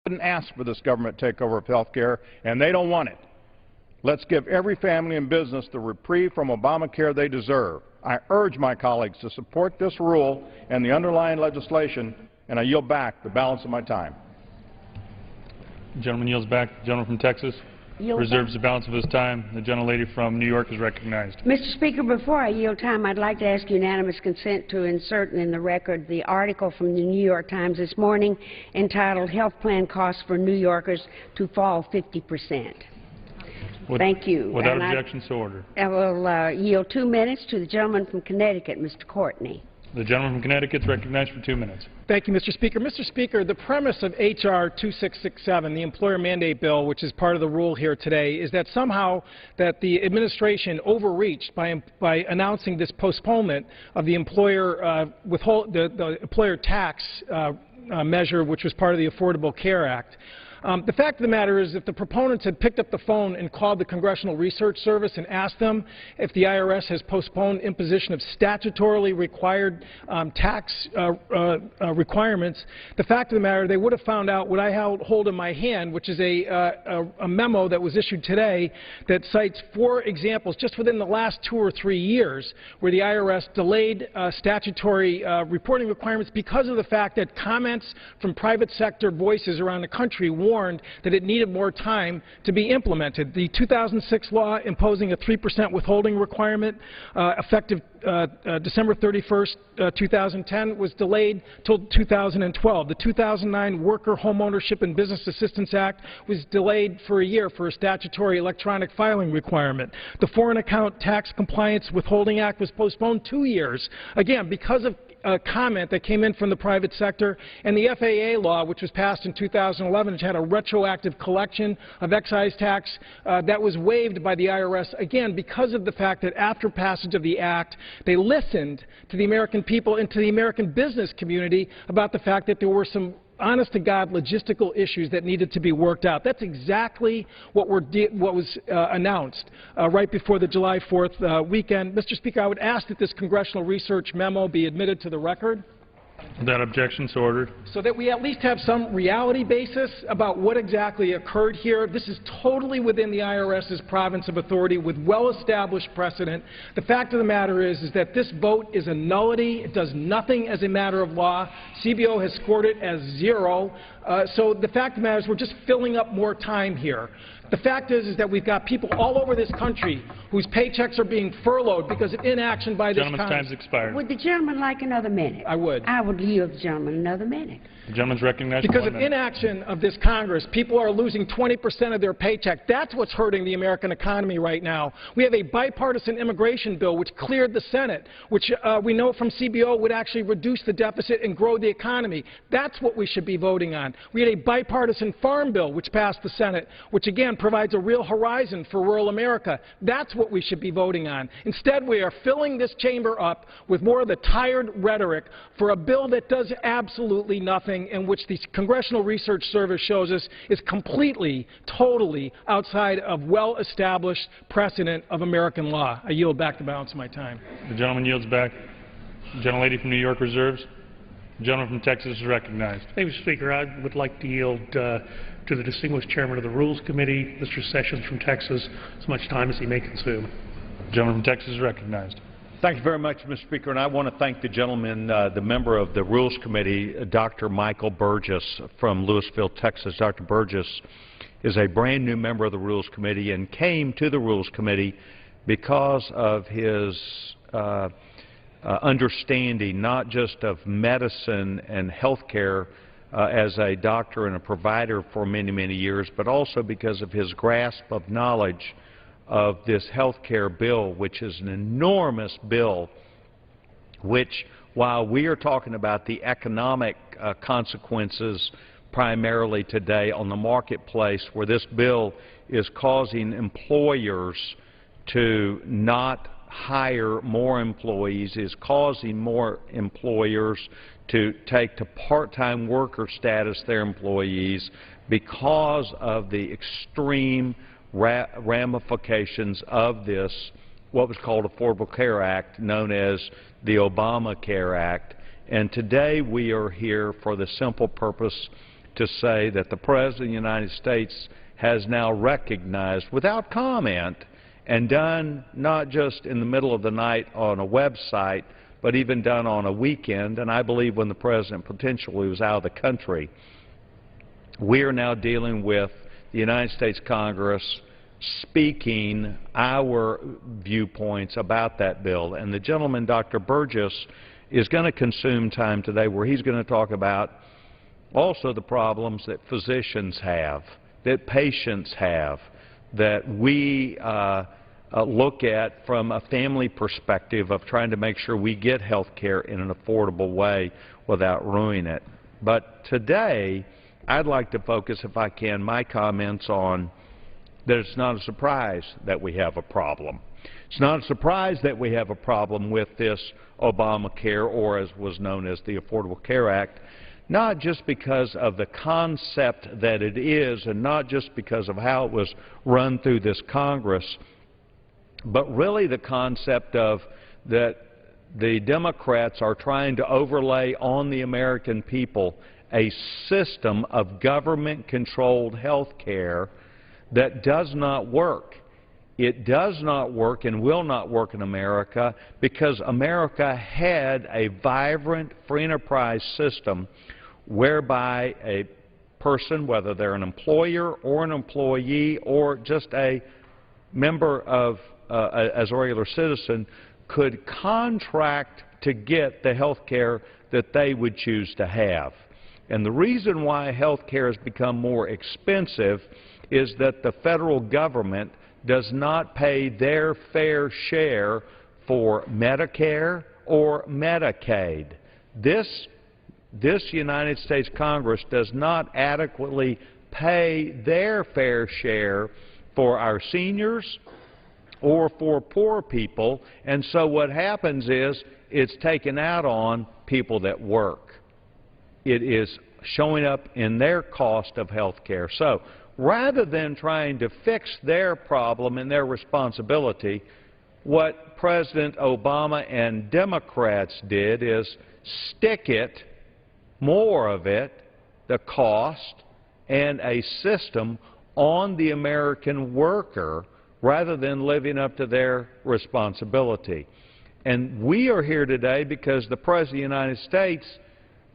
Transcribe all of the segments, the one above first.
didn't ask for this government takeover of health care, and they don't want it. Let's give every family and business the reprieve from Obamacare they deserve. I urge my colleagues to support this rule and the underlying legislation, and I yield back the balance of my time. The gentleman yields back. The gentleman from Texas reserves the balance of his time. The gentlelady from New York is recognized. Mr. Speaker, before I yield time, I'd like to ask unanimous consent to insert in the record the article from the New York Times this morning entitled "Health Plan Costs for New Yorkers to Fall 50%. Thank you. Without objection, so ordered. I will yield 2 minutes to the gentleman from Connecticut, Mr. Courtney. The gentleman from Connecticut is recognized for 2 minutes. Thank you, Mr. Speaker. Mr. Speaker, the premise of H.R. 2667, the employer mandate bill, which is part of the rule here today, is that somehow that the administration overreached by announcing this postponement of the employer the employer tax measure, which was part of the Affordable Care Act. The fact of the matter is, if the proponents had picked up the phone and called the Congressional Research Service and asked them if the IRS has postponed imposition of statutorily required tax requirements, the fact of the matter, they would have found out what I hold in my hand, which is a memo that was issued today that cites 4 examples just within the last 2 or 3 years where the IRS delayed statutory reporting requirements because of the fact that comments from private sector voices around the country warned that it needed more time to be implemented. The 2006 law imposing a 3% withholding requirement effective December 31st, 2010 was delayed till 2012. The 2009 Worker Home Ownership and Business Assistance Act was delayed for a year for a statutory electronic filing requirement. The Foreign Account Tax Compliance Withholding Act was postponed 2 years, again, because of a comment that came in from the private sector, and the FAA law, which was passed in 2011, which had a retroactive collection of excise tax that was waived by the IRS, again, because of the fact that after passage of the act, they listened to the American people and to the American business community about the fact that there were some honest-to-God logistical issues that needed to be worked out. That's exactly what was announced right before the July 4th weekend. Mr. Speaker, I would ask that this congressional research memo be admitted to the record. Without objection, so ordered. So that we at least have some reality basis about what exactly occurred here. This is totally within the IRS's province of authority with well-established precedent. The fact of the matter is that this vote is a nullity. It does nothing as a matter of law. CBO has scored it as 0. So the fact of the matter is we're just filling up more time here. The fact is that we've got people all over this country whose paychecks are being furloughed because of inaction by this Congress. Gentleman's time's expired. Would the gentleman like another minute? I would. I would yield the gentleman another minute. The gentleman's recognized because for 1 of minute. inaction of this Congress, people are losing 20% of their paycheck. That's what's hurting the American economy right now. We have a bipartisan immigration bill which cleared the Senate, which we know from CBO would actually reduce the deficit and grow the economy. That's what we should be voting on. We had a bipartisan farm bill which passed the Senate, which again provides a real horizon for rural America. That's what we should be voting on. Instead, we are filling this chamber up with more of the tired rhetoric for a bill that does absolutely nothing, in which the Congressional Research Service shows us is completely, totally outside of well-established precedent of American law. I yield back the balance of my time. The gentleman yields back. The gentlelady from New York reserves. The gentleman from Texas is recognized. Thank you, Mr. Speaker. I would like to yield to the distinguished chairman of the Rules Committee, Mr. Sessions from Texas, as much time as he may consume. The gentleman from Texas is recognized. Thank you very much, Mr. Speaker, and I want to thank the gentleman, the member of the Rules Committee, Dr. Michael Burgess from Lewisville, Texas. Dr. Burgess is a brand new member of the Rules Committee and came to the Rules Committee because of his understanding not just of medicine and health care as a doctor and a provider for many, many years, but also because of his grasp of knowledge of this health care bill, which is an enormous bill, which, while we are talking about the economic consequences primarily today on the marketplace, where this bill is causing employers to not hire more employees, is causing more employers to take to part-time worker status their employees because of the extreme ramifications of this, what was called Affordable Care Act, known as the Obamacare Act. And today we are here for the simple purpose to say that the President of the United States has now recognized without comment and done not just in the middle of the night on a website, but even done on a weekend, and I believe when the President potentially was out of the country. We are now dealing with the United States Congress speaking our viewpoints about that bill. And the gentleman, Dr. Burgess, is going to consume time today where he's going to talk about also the problems that physicians have, that patients have, that we look at from a family perspective of trying to make sure we get health care in an affordable way without ruining it. But today, I'd like to focus, if I can, my comments on that it's not a surprise that we have a problem. It's not a surprise that we have a problem with this Obamacare, or as was known as the Affordable Care Act, not just because of the concept that it is and not just because of how it was run through this Congress, but really the concept of that the Democrats are trying to overlay on the American people a system of government-controlled health care that does not work. It does not work and will not work in America because America had a vibrant free enterprise system whereby a person, whether they're an employer or an employee or just a member of, as a regular citizen, could contract to get the health care that they would choose to have. And the reason why health care has become more expensive is that the federal government does not pay their fair share for Medicare or Medicaid. This United States Congress does not adequately pay their fair share for our seniors or for poor people, and so what happens is it's taken out on people that work. It is showing up in their cost of health care. So rather than trying to fix their problem and their responsibility, what President Obama and Democrats did is stick it, more of it, the cost and a system on the American worker rather than living up to their responsibility. And we are here today because the President of the United States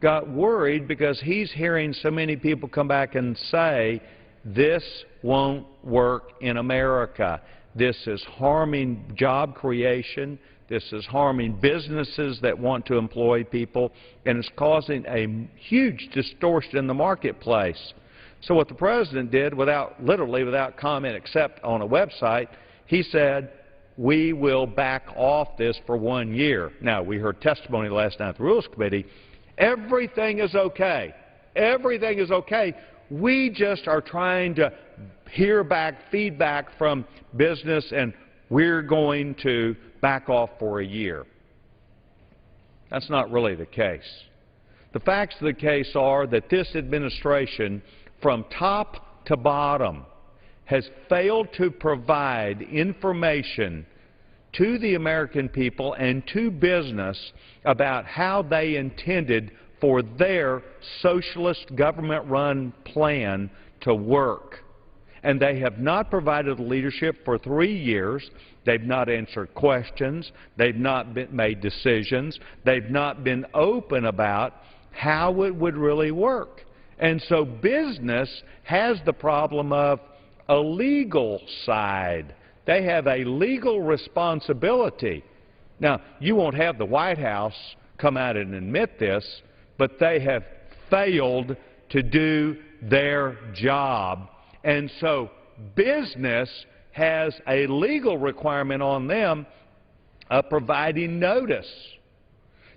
got worried because he's hearing so many people come back and say, this won't work in America. This is harming job creation. This is harming businesses that want to employ people, and it's causing a huge distortion in the marketplace. So what the President did, literally without comment except on a website, he said, we will back off this for 1 year. Now, we heard testimony last night at the Rules Committee. Everything is okay. Everything is okay. We just are trying to hear back feedback from business, and we're going to back off for a year. That's not really the case. The facts of the case are that this administration, from top to bottom, has failed to provide information to the American people and to business about how they intended for their socialist government-run plan to work. And they have not provided leadership for 3 years. They've not answered questions. They've not made decisions. They've not been open about how it would really work. And so business has the problem of a legal side. They have a legal responsibility. Now, you won't have the White House come out and admit this, but they have failed to do their job. And so business has a legal requirement on them of providing notice.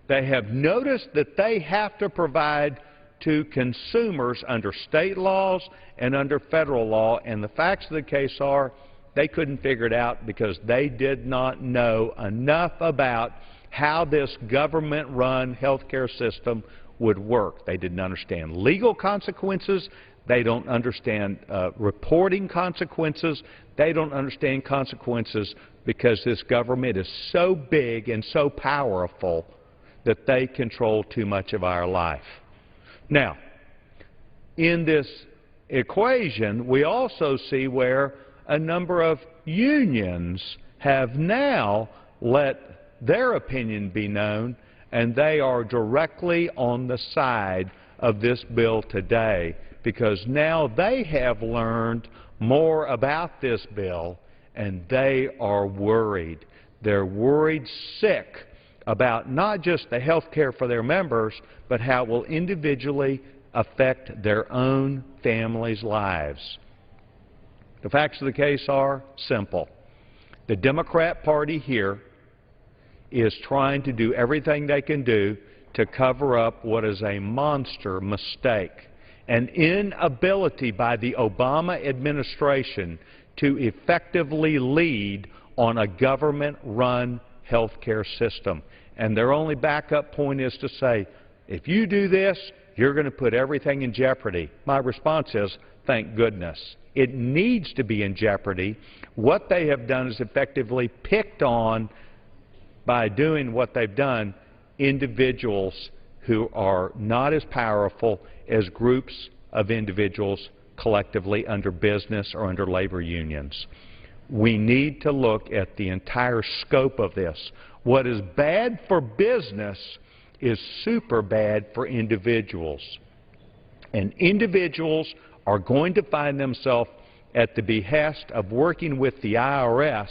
They have noticed that they have to provide to consumers under state laws and under federal law, and the facts of the case are they couldn't figure it out because they did not know enough about how this government-run health care system would work. They didn't understand legal consequences. They don't understand reporting consequences. They don't understand consequences because this government is so big and so powerful that they control too much of our life. Now, in this equation, we also see where a number of unions have now let their opinion be known, and they are directly on the side of this bill today because now they have learned more about this bill and they are worried. They're worried sick about not just the health care for their members, but how it will individually affect their own families' lives. The facts of the case are simple. The Democrat Party here is trying to do everything they can do to cover up what is a monster mistake, an inability by the Obama administration to effectively lead on a government-run health care system. And their only backup point is to say, if you do this, you're going to put everything in jeopardy. My response is, thank goodness. It needs to be in jeopardy. What they have done is effectively picked on, by doing what they've done, individuals who are not as powerful as groups of individuals collectively under business or under labor unions. We need to look at the entire scope of this. What is bad for business is super bad for individuals. And individuals are going to find themselves at the behest of working with the IRS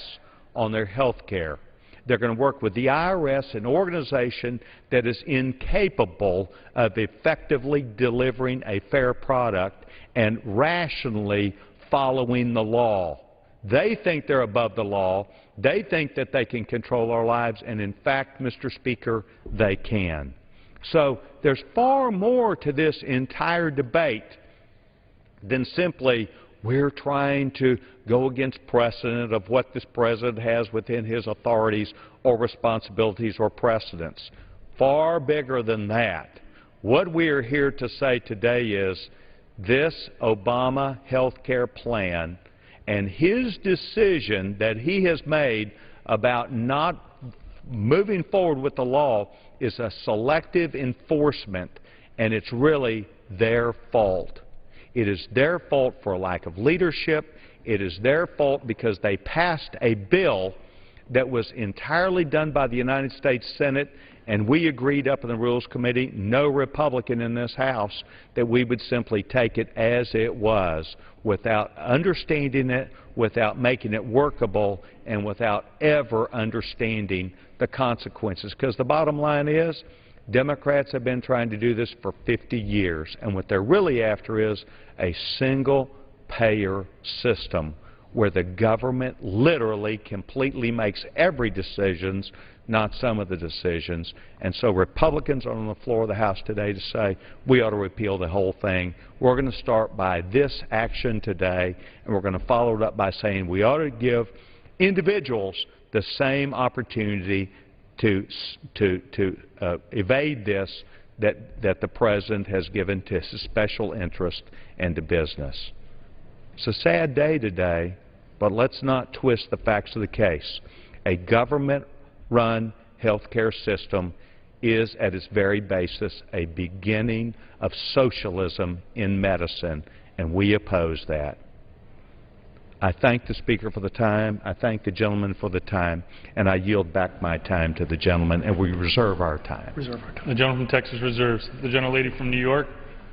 on their health care. They're going to work with the IRS, an organization that is incapable of effectively delivering a fair product and rationally following the law. They think they're above the law. They think that they can control our lives, and in fact, Mr. Speaker, they can. So there's far more to this entire debate than simply we're trying to go against precedent of what this president has within his authorities or responsibilities or precedents. Far bigger than that. What we are here to say today is this Obama health care plan and his decision that he has made about not moving forward with the law is a selective enforcement, and it's really their fault. It is their fault for a lack of leadership. It is their fault because they passed a bill that was entirely done by the United States Senate, and we agreed up in the Rules Committee, no Republican in this House, that we would simply take it as it was without understanding it, without making it workable, and without ever understanding the consequences. Because the bottom line is, Democrats have been trying to do this for 50 years, and what they're really after is a single-payer system where the government literally completely makes every decision, not some of the decisions. And so Republicans are on the floor of the House today to say we ought to repeal the whole thing. We're going to start by this action today, and we're going to follow it up by saying we ought to give individuals the same opportunity to evade this that the President has given to his special interest and to business. It's a sad day today, but let's not twist the facts of the case. A government-run health care system is, at its very basis, a beginning of socialism in medicine, and we oppose that. I thank the Speaker for the time. I thank the gentleman for the time, and I yield back my time to the gentleman, and we reserve our time. Reserve our time. The gentleman from Texas reserves. The gentlelady from New York.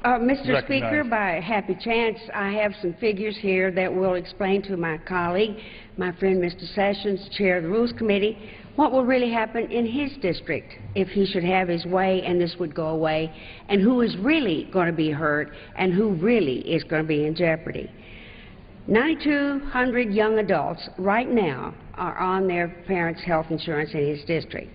Mr. Speaker, by happy chance, I have some figures here that will explain to my colleague, my friend Mr. Sessions, Chair of the Rules Committee, what will really happen in his district if he should have his way and this would go away, and who is really going to be hurt and who really is going to be in jeopardy. 9,200 young adults right now are on their parents' health insurance in his district.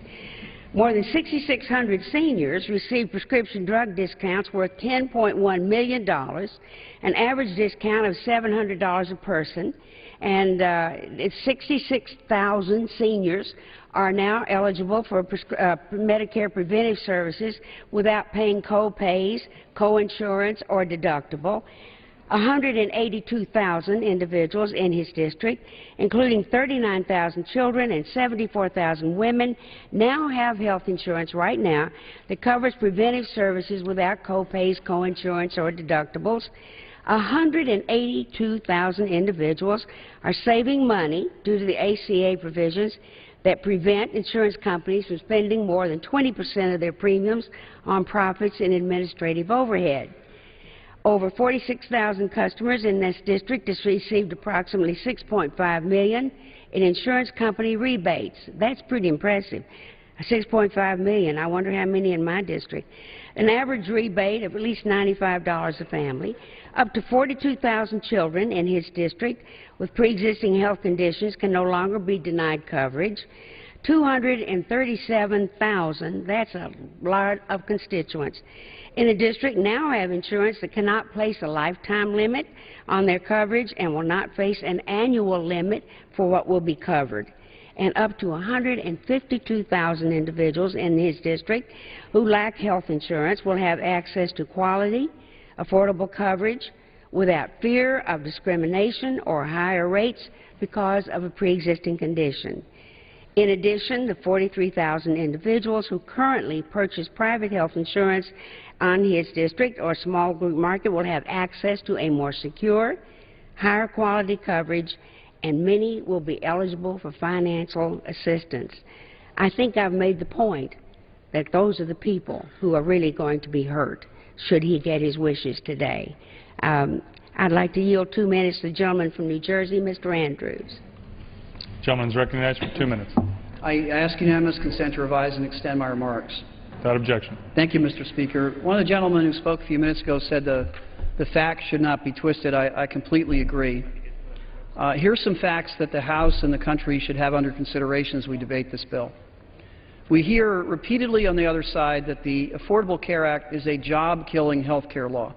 More than 6,600 seniors receive prescription drug discounts worth $10.1 million, an average discount of $700 a person, and 66,000 seniors are now eligible for Medicare preventive services without paying co-pays, co-insurance, or deductible. 182,000 individuals in his district, including 39,000 children and 74,000 women, now have health insurance right now that covers preventive services without co-pays, co-insurance, or deductibles. 182,000 individuals are saving money due to the ACA provisions that prevent insurance companies from spending more than 20% of their premiums on profits and administrative overhead. Over 46,000 customers in this district has received approximately $6.5 million in insurance company rebates. That's pretty impressive. $6.5 million. I wonder how many in my district. An average rebate of at least $95 a family. Up to 42,000 children in his district with pre-existing health conditions can no longer be denied coverage. 237,000, that's a lot of constituents, in the district now have insurance that cannot place a lifetime limit on their coverage and will not face an annual limit for what will be covered. And up to 152,000 individuals in his district who lack health insurance will have access to quality, affordable coverage without fear of discrimination or higher rates because of a pre-existing condition. In addition, the 43,000 individuals who currently purchase private health insurance on his district or small group market will have access to a more secure, higher quality coverage, and many will be eligible for financial assistance. I think I've made the point that those are the people who are really going to be hurt should he get his wishes today. I'd like to yield 2 minutes to the gentleman from New Jersey, Mr. Andrews. The gentleman is recognized for 2 minutes. I ask unanimous consent to revise and extend my remarks. Without objection. Thank you, Mr. Speaker. One of the gentlemen who spoke a few minutes ago said the facts should not be twisted. I completely agree. Here's some facts that the House and the country should have under consideration as we debate this bill. We hear repeatedly on the other side that the Affordable Care Act is a job-killing health care law.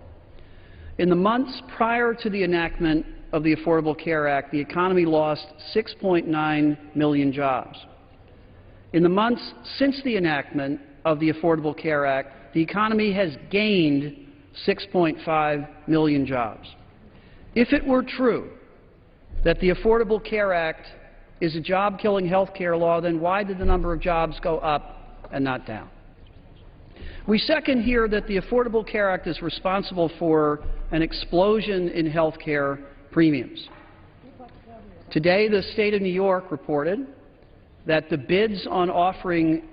In the months prior to the enactment of the Affordable Care Act, the economy lost 6.9 million jobs. In the months since the enactment of the Affordable Care Act, the economy has gained 6.5 million jobs. If it were true that the Affordable Care Act is a job-killing health care law, then why did the number of jobs go up and not down? We second hear that the Affordable Care Act is responsible for an explosion in health care premiums. Today, the state of New York reported that the bids on offering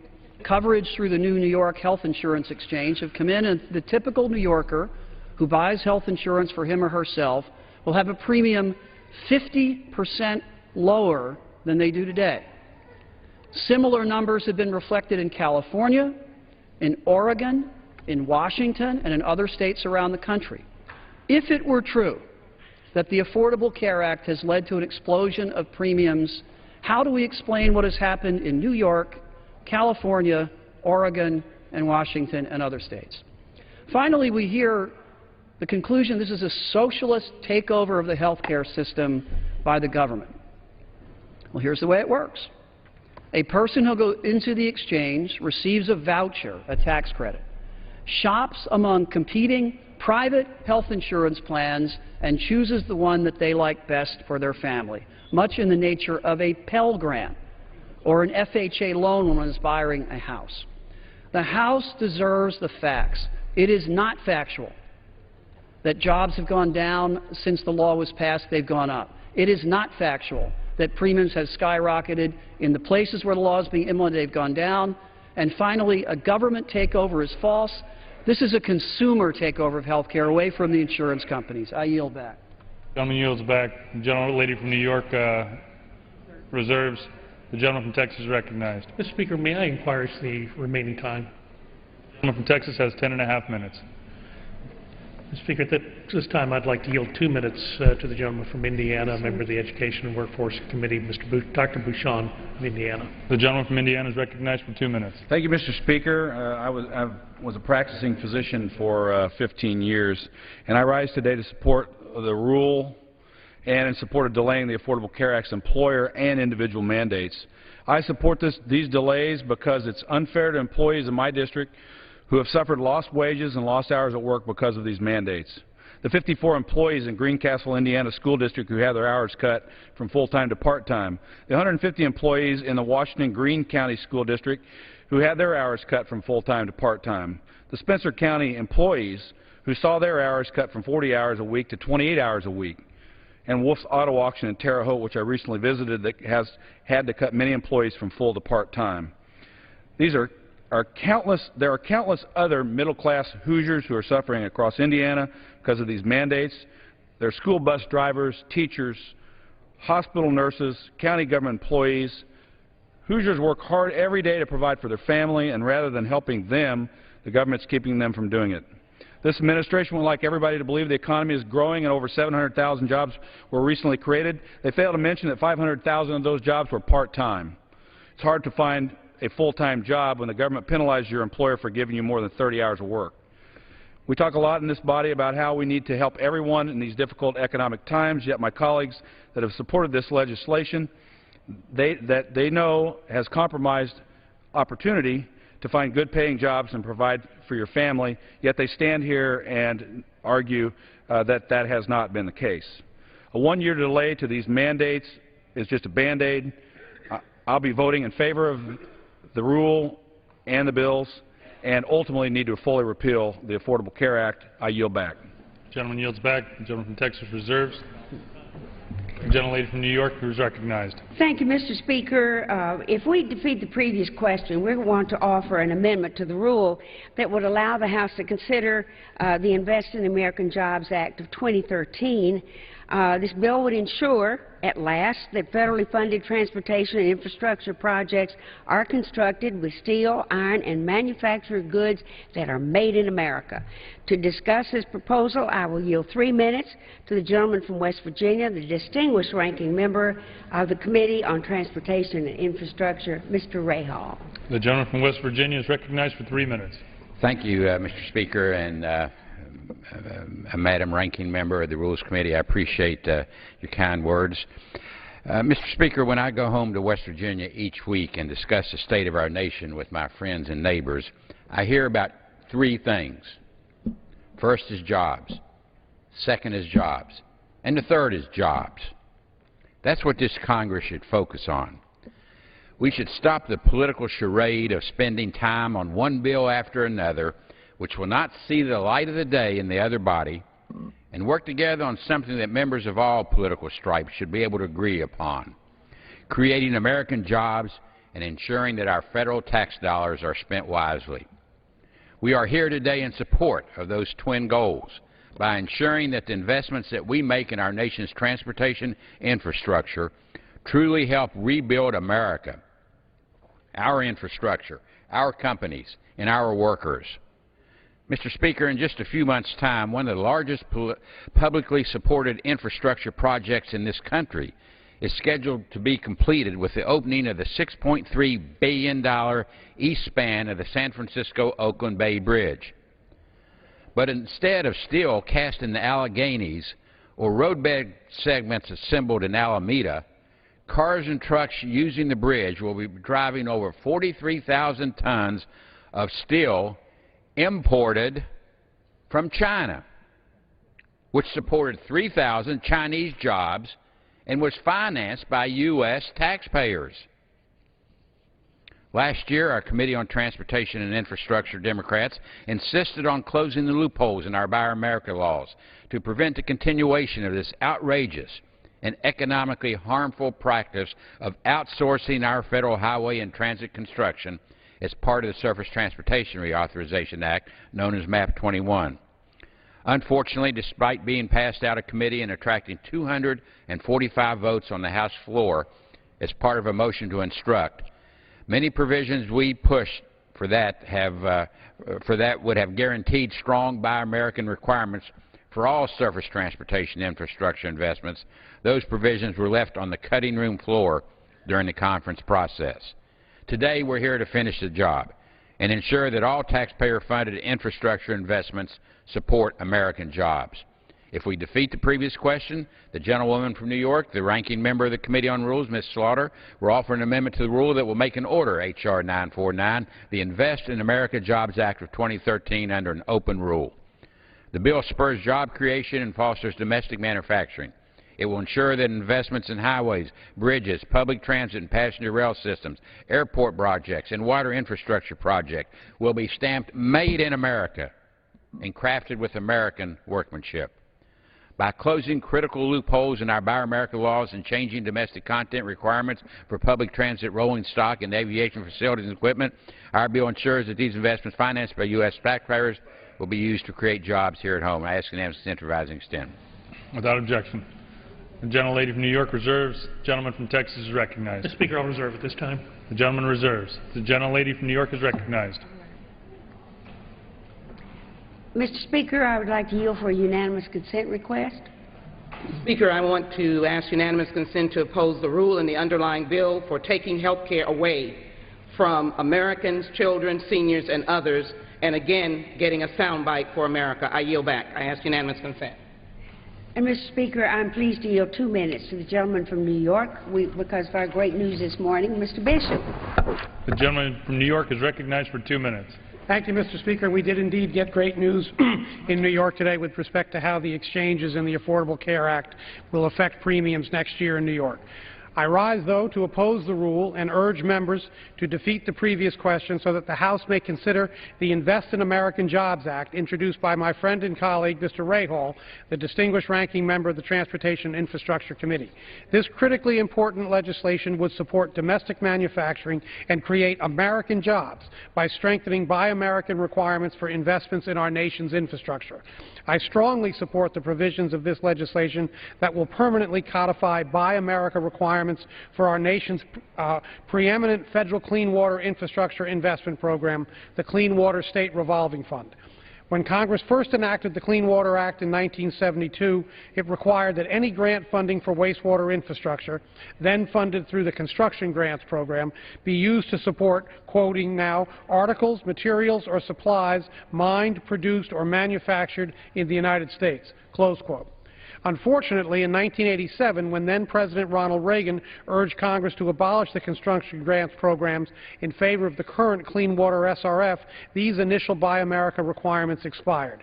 coverage through the new New York Health Insurance Exchange have come in, and the typical New Yorker who buys health insurance for him or herself will have a premium 50% lower than they do today. Similar numbers have been reflected in California, in Oregon, in Washington, and in other states around the country. If it were true that the Affordable Care Act has led to an explosion of premiums, how do we explain what has happened in New York, California, Oregon, and Washington, and other states? Finally, we hear the conclusion this is a socialist takeover of the health care system by the government. Well, here's the way it works. A person who goes into the exchange receives a voucher, a tax credit, shops among competing private health insurance plans, and chooses the one that they like best for their family, much in the nature of a Pell Grant or an FHA loan when one is buying a house. The House deserves the facts. It is not factual that jobs have gone down since the law was passed. They've gone up. It is not factual that premiums have skyrocketed. In the places where the law is being implemented, they've gone down. And finally, a government takeover is false. This is a consumer takeover of health care away from the insurance companies. I yield back. The gentleman yields back. The gentlelady from New York reserves. The gentleman from Texas is recognized. Mr. Speaker, may I inquire as to the remaining time? The gentleman from Texas has 10.5 minutes. Mr. Speaker, at this time I'd like to yield 2 minutes to the gentleman from Indiana, a member of the Education and Workforce Committee, Dr. Bouchon of Indiana. The gentleman from Indiana is recognized for 2 minutes. Thank you, Mr. Speaker. I was a practicing physician for 15 years, and I rise today to support the rule and in support of delaying the Affordable Care Act's employer and individual mandates. I support these delays because it's unfair to employees in my district who have suffered lost wages and lost hours at work because of these mandates. the 54 employees in Greencastle, Indiana School District who had their hours cut from full-time to part-time, the 150 employees in the Washington Greene County School District who had their hours cut from full-time to part-time, the Spencer County employees who saw their hours cut from 40 hours a week to 28 hours a week, and Wolf's Auto Auction in Terre Haute, which I recently visited, that has had to cut many employees from full to part-time. There are countless other middle-class Hoosiers who are suffering across Indiana because of these mandates. They're school bus drivers, teachers, hospital nurses, county government employees. Hoosiers work hard every day to provide for their family, and rather than helping them, the government's keeping them from doing it. This administration would like everybody to believe the economy is growing and over 700,000 jobs were recently created. They fail to mention that 500,000 of those jobs were part-time. It's hard to find a full-time job when the government penalizes your employer for giving you more than 30 hours of work. We talk a lot in this body about how we need to help everyone in these difficult economic times, yet my colleagues that have supported this legislation, that they know has compromised opportunity to find good-paying jobs and provide for your family, yet they stand here and argue that that has not been the case. A one-year delay to these mandates is just a Band-Aid. I'll be voting in favor of the rule and the bills, and ultimately need to fully repeal the Affordable Care Act. I yield back. The gentleman yields back. The gentleman from Texas reserves. The gentlelady from New York who is recognized. Thank you, Mr. Speaker. If we defeat the previous question, we want to offer an amendment to the rule that would allow the House to consider the Invest in American Jobs Act of 2013. This bill would ensure, at last, that federally funded transportation and infrastructure projects are constructed with steel, iron, and manufactured goods that are made in America. To discuss this proposal, I will yield 3 minutes to the gentleman from West Virginia, the distinguished ranking member of the Committee on Transportation and Infrastructure, Mr. Ray Hall. The gentleman from West Virginia is recognized for 3 minutes. Thank you, Mr. Speaker, and Madam Ranking Member of the Rules Committee. I appreciate your kind words. Mr. Speaker, when I go home to West Virginia each week and discuss the state of our nation with my friends and neighbors, I hear about 3 things. First is jobs. Second is jobs. And the third is jobs. That's what this Congress should focus on. We should stop the political charade of spending time on one bill after another, which will not see the light of the day in the other body, and work together on something that members of all political stripes should be able to agree upon, creating American jobs and ensuring that our federal tax dollars are spent wisely. We are here today in support of those twin goals by ensuring that the investments that we make in our nation's transportation infrastructure truly help rebuild America, our infrastructure, our companies, and our workers. Mr. Speaker, in just a few months' time, one of the largest publicly supported infrastructure projects in this country is scheduled to be completed with the opening of the $6.3 billion east span of the San Francisco-Oakland Bay Bridge. But instead of steel cast in the Alleghenies or roadbed segments assembled in Alameda, cars and trucks using the bridge will be driving over 43,000 tons of steel imported from China, which supported 3,000 Chinese jobs and was financed by U.S. taxpayers. Last year, our Committee on Transportation and Infrastructure Democrats insisted on closing the loopholes in our Buy America laws to prevent the continuation of this outrageous and economically harmful practice of outsourcing our federal highway and transit construction as part of the Surface Transportation Reauthorization Act, known as MAP 21. Unfortunately, despite being passed out of committee and attracting 245 votes on the House floor as part of a motion to instruct, many provisions we pushed for that would have guaranteed strong Buy American requirements for all surface transportation infrastructure investments. Those provisions were left on the cutting room floor during the conference process. Today, we're here to finish the job and ensure that all taxpayer-funded infrastructure investments support American jobs. If we defeat the previous question, the gentlewoman from New York, the ranking member of the Committee on Rules, Ms. Slaughter, will offer an amendment to the rule that will make an order, H.R. 949, the Invest in America Jobs Act of 2013 under an open rule. The bill spurs job creation and fosters domestic manufacturing. It will ensure that investments in highways, bridges, public transit and passenger rail systems, airport projects, and water infrastructure projects will be stamped Made in America and crafted with American workmanship. By closing critical loopholes in our Buy America laws and changing domestic content requirements for public transit, rolling stock, and aviation facilities and equipment, our bill ensures that these investments financed by U.S. taxpayers will be used to create jobs here at home. I ask unanimous consent to revise and extend. Without objection. The gentlelady from New York reserves. The gentleman from Texas is recognized. Mr. Speaker, I'll reserve at this time. The gentleman reserves. The gentlelady from New York is recognized. Mr. Speaker, I would like to yield for a unanimous consent request. Speaker, I want to ask unanimous consent to oppose the rule in the underlying bill for taking health care away from Americans, children, seniors, and others, and again, getting a soundbite for America. I yield back. I ask unanimous consent. And, Mr. Speaker, I'm pleased to yield 2 minutes to the gentleman from New York because of our great news this morning, Mr. Bishop. The gentleman from New York is recognized for 2 minutes. Thank you, Mr. Speaker. We did indeed get great news in New York today with respect to how the exchanges in the Affordable Care Act will affect premiums next year in New York. I rise, though, to oppose the rule and urge members to defeat the previous question so that the House may consider the Invest in American Jobs Act introduced by my friend and colleague, Mr. Rahal, the distinguished ranking member of the Transportation and Infrastructure Committee. This critically important legislation would support domestic manufacturing and create American jobs by strengthening Buy American requirements for investments in our nation's infrastructure. I strongly support the provisions of this legislation that will permanently codify Buy America requirements for our nation's preeminent federal clean water infrastructure investment program, the Clean Water State Revolving Fund. When Congress first enacted the Clean Water Act in 1972, it required that any grant funding for wastewater infrastructure, then funded through the Construction Grants Program, be used to support, quoting now, articles, materials, or supplies mined, produced, or manufactured in the United States, close quote. Unfortunately, in 1987, when then-President Ronald Reagan urged Congress to abolish the construction grants programs in favor of the current Clean Water SRF, these initial Buy America requirements expired.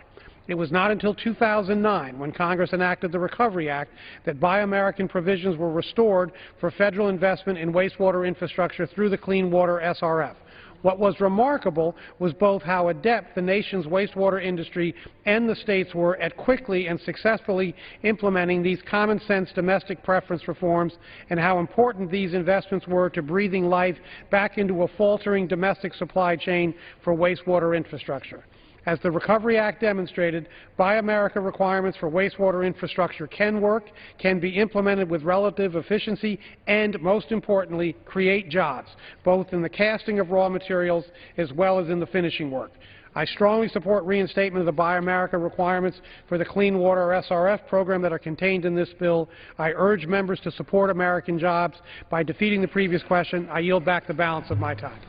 It was not until 2009, when Congress enacted the Recovery Act, that Buy American provisions were restored for federal investment in wastewater infrastructure through the Clean Water SRF. What was remarkable was both how adept the nation's wastewater industry and the states were at quickly and successfully implementing these common-sense domestic preference reforms, and how important these investments were to breathing life back into a faltering domestic supply chain for wastewater infrastructure. As the Recovery Act demonstrated, Buy America requirements for wastewater infrastructure can work, can be implemented with relative efficiency, and, most importantly, create jobs, both in the casting of raw materials as well as in the finishing work. I strongly support reinstatement of the Buy America requirements for the Clean Water SRF program that are contained in this bill. I urge members to support American jobs by defeating the previous question. I yield back the balance of my time.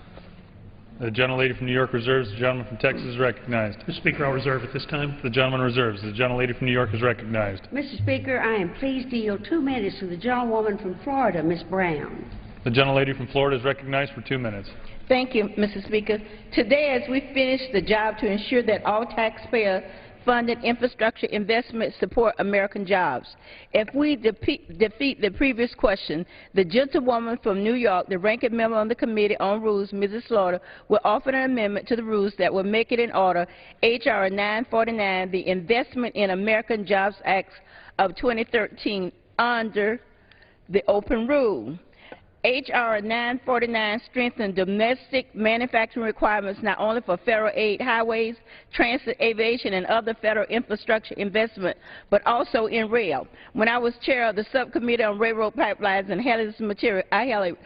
The gentlelady from New York reserves. The gentleman from Texas is recognized. Mr. Speaker, I'll reserve at this time. The gentleman reserves. The gentlelady from New York is recognized. Mr. Speaker, I am pleased to yield 2 minutes to the gentlewoman from Florida, Ms. Brown. The gentlelady from Florida is recognized for 2 minutes. Thank you, Mr. Speaker. Today, as we finish the job to ensure that all taxpayer-funded infrastructure investments support American jobs, if we defeat the previous question, the gentlewoman from New York, the ranking member on the Committee on Rules, Mrs. Slaughter, will offer an amendment to the rules that will make it in order H.R. 949, the Investment in American Jobs Act of 2013, under the open rule. H.R. 949 strengthened domestic manufacturing requirements not only for federal aid, highways, transit, aviation, and other federal infrastructure investment, but also in rail. When I was chair of the subcommittee on railroad pipelines and hazardous material, I held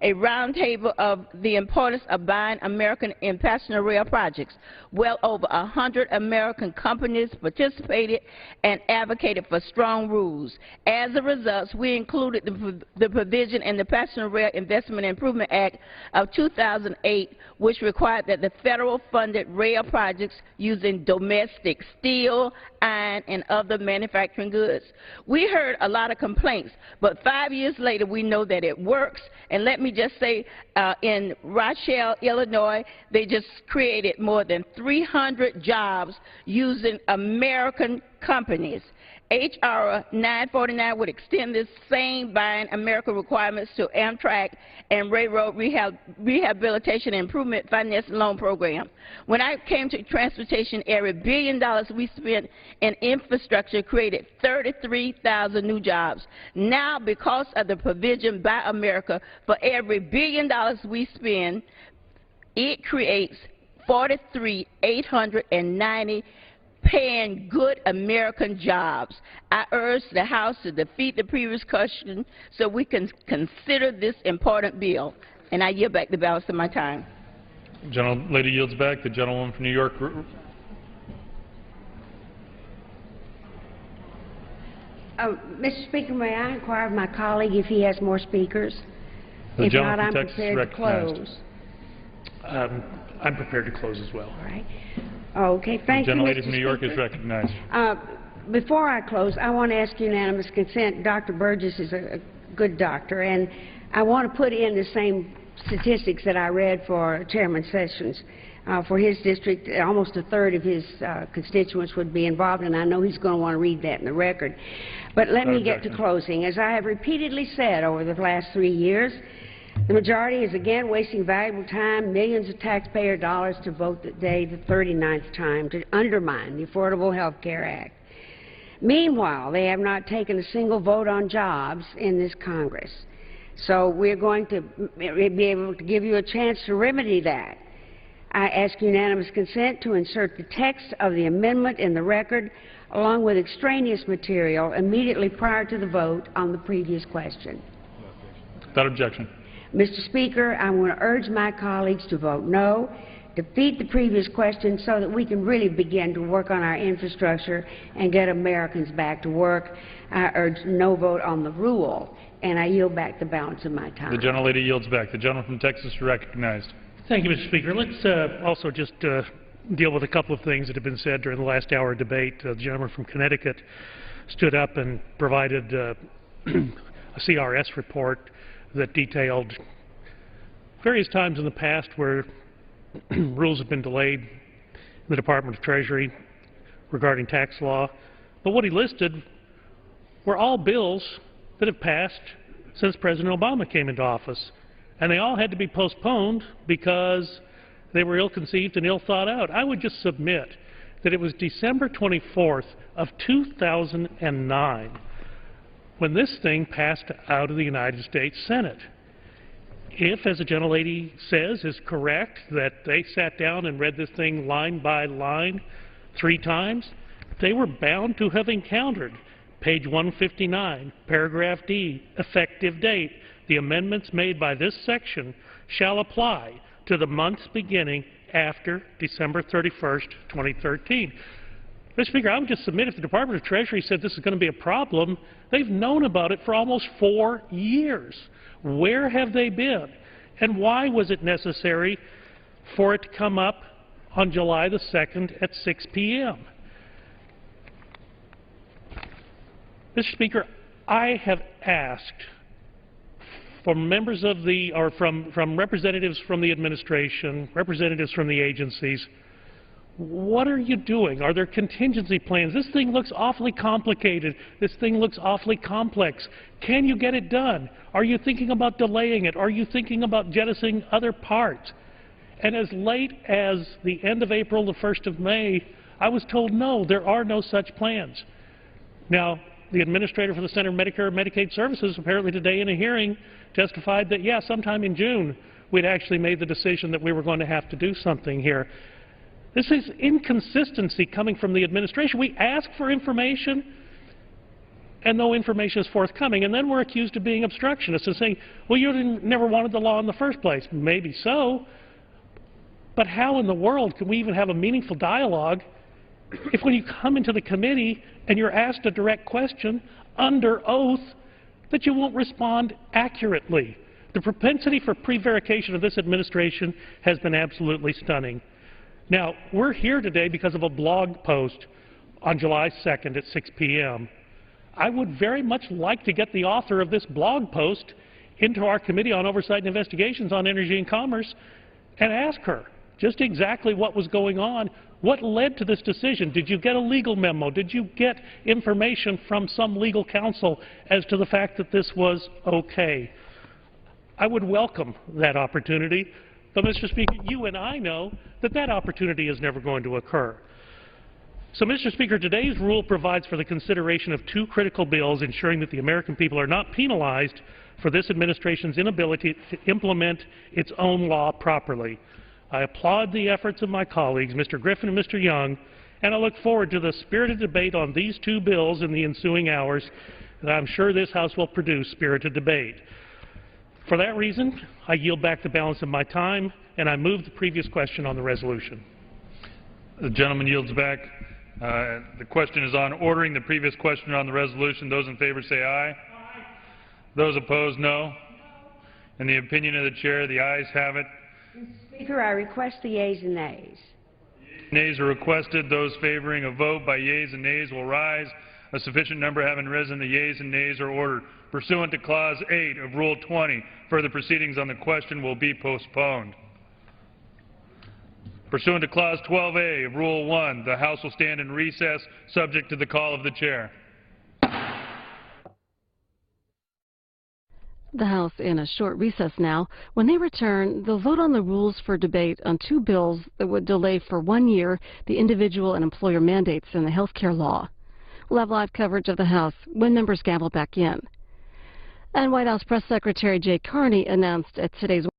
a roundtable of the importance of buying American in passenger rail projects. Well over 100 American companies participated and advocated for strong rules. As a result, we included the provision in the Passenger Rail Investment Improvement Act of 2008, which required that the federal-funded rail projects using domestic steel, iron, and other manufacturing goods. We heard a lot of complaints, but 5 years later, we know that it works, and let me me just say, in Rochelle, Illinois, they just created more than 300 jobs using American companies. H.R. 949 would extend this same Buy American requirements to Amtrak and Railroad Rehabilitation and Improvement Finance Loan Program. When I came to transportation area, $1 billion we spent in infrastructure created 33,000 new jobs. Now, because of the provision by America, for every $1 billion we spend, it creates 43,890 paying good American jobs. I urge the House to defeat the previous question so we can consider this important bill. And I yield back the balance of my time. The gentlelady yields back. The gentlewoman from New York. Mr. Speaker, may I inquire of my colleague if he has more speakers? The If not, gentleman I'm from Texas prepared to recognized. close. I'm prepared to close as well. All right. Okay, thank you, Mr. Gentlelady from New York is recognized. Before I close, I want to ask unanimous consent. Dr. Burgess is a good doctor, and I want to put in the same statistics that I read for Chairman Sessions. For his district, almost a third of his constituents would be involved, and I know he's going to want to read that in the record. But let me get to closing. As I have repeatedly said over the last 3 years, the majority is again wasting valuable time, millions of taxpayer dollars to vote today the 39th time to undermine the Affordable Health Care Act. Meanwhile, they have not taken a single vote on jobs in this Congress. So we're going to be able to give you a chance to remedy that. I ask unanimous consent to insert the text of the amendment in the record along with extraneous material immediately prior to the vote on the previous question. Without objection. Mr. Speaker, I want to urge my colleagues to vote no, defeat the previous question so that we can really begin to work on our infrastructure and get Americans back to work. I urge no vote on the rule, and I yield back the balance of my time. The gentlelady yields back. The gentleman from Texas is recognized. Thank you, Mr. Speaker. Let's also just deal with a couple of things that have been said during the last hour of debate. The gentleman from Connecticut stood up and provided a CRS report that detailed various times in the past where rules have been delayed in the Department of Treasury regarding tax law. But what he listed were all bills that have passed since President Obama came into office. And they all had to be postponed because they were ill-conceived and ill-thought out. I would just submit that it was December 24th of 2009 when this thing passed out of the United States Senate. If, as the gentlelady says, is correct, that they sat down and read this thing line by line 3 times, they were bound to have encountered page 159, paragraph D, effective date. The amendments made by this section shall apply to the months beginning after December 31st, 2013. Mr. Speaker, I would just submit if the Department of Treasury said this is going to be a problem, they've known about it for almost 4 years. Where have they been? And why was it necessary for it to come up on July the 2nd at 6 p.m.? Mr. Speaker, I have asked from members of the, or from representatives from the administration, representatives from the agencies, what are you doing? Are there contingency plans? This thing looks awfully complicated. This thing looks awfully complex. Can you get it done? Are you thinking about delaying it? Are you thinking about jettisoning other parts? And as late as the end of April, the 1st of May, I was told no, there are no such plans. Now, the administrator for the Center for Medicare and Medicaid Services apparently today in a hearing testified that, yeah, sometime in June we'd actually made the decision that we were going to have to do something here. This is inconsistency coming from the administration. We ask for information, and no information is forthcoming. And then we're accused of being obstructionists and saying, well, you never wanted the law in the first place. Maybe so. But how in the world can we even have a meaningful dialogue if when you come into the committee and you're asked a direct question under oath that you won't respond accurately? The propensity for prevarication of this administration has been absolutely stunning. Now, we're here today because of a blog post on July 2nd at 6 p.m. I would very much like to get the author of this blog post into our Committee on Oversight and Investigations on Energy and Commerce and ask her just exactly what was going on. What led to this decision? Did you get a legal memo? Did you get information from some legal counsel as to the fact that this was okay? I would welcome that opportunity, but Mr. Speaker, you and I know that that opportunity is never going to occur. So, Mr. Speaker, today's rule provides for the consideration of two critical bills ensuring that the American people are not penalized for this administration's inability to implement its own law properly. I applaud the efforts of my colleagues, Mr. Griffin and Mr. Young, and I look forward to the spirited debate on these two bills in the ensuing hours, and I'm sure this House will produce spirited debate. For that reason, I yield back the balance of my time, and I move the previous question on the resolution. The gentleman yields back. The question is on ordering the previous question on the resolution. Those in favor say aye. Aye. Those opposed, no. In the opinion of the chair, the ayes have it. Mr. Speaker, I request the yeas and nays. Nays are requested. Those favoring a vote by yeas and nays will rise. A sufficient number having risen, the yeas and nays are ordered. Pursuant to Clause 8 of Rule 20, further proceedings on the question will be postponed. Pursuant to Clause 12A of Rule 1, the House will stand in recess, subject to the call of the chair. The House in a short recess now. When they return, they'll vote on the rules for debate on two bills that would delay for 1 year the individual and employer mandates in the health care law. We'll have live coverage of the House when members gavel back in. And White House Press Secretary Jay Carney announced at today's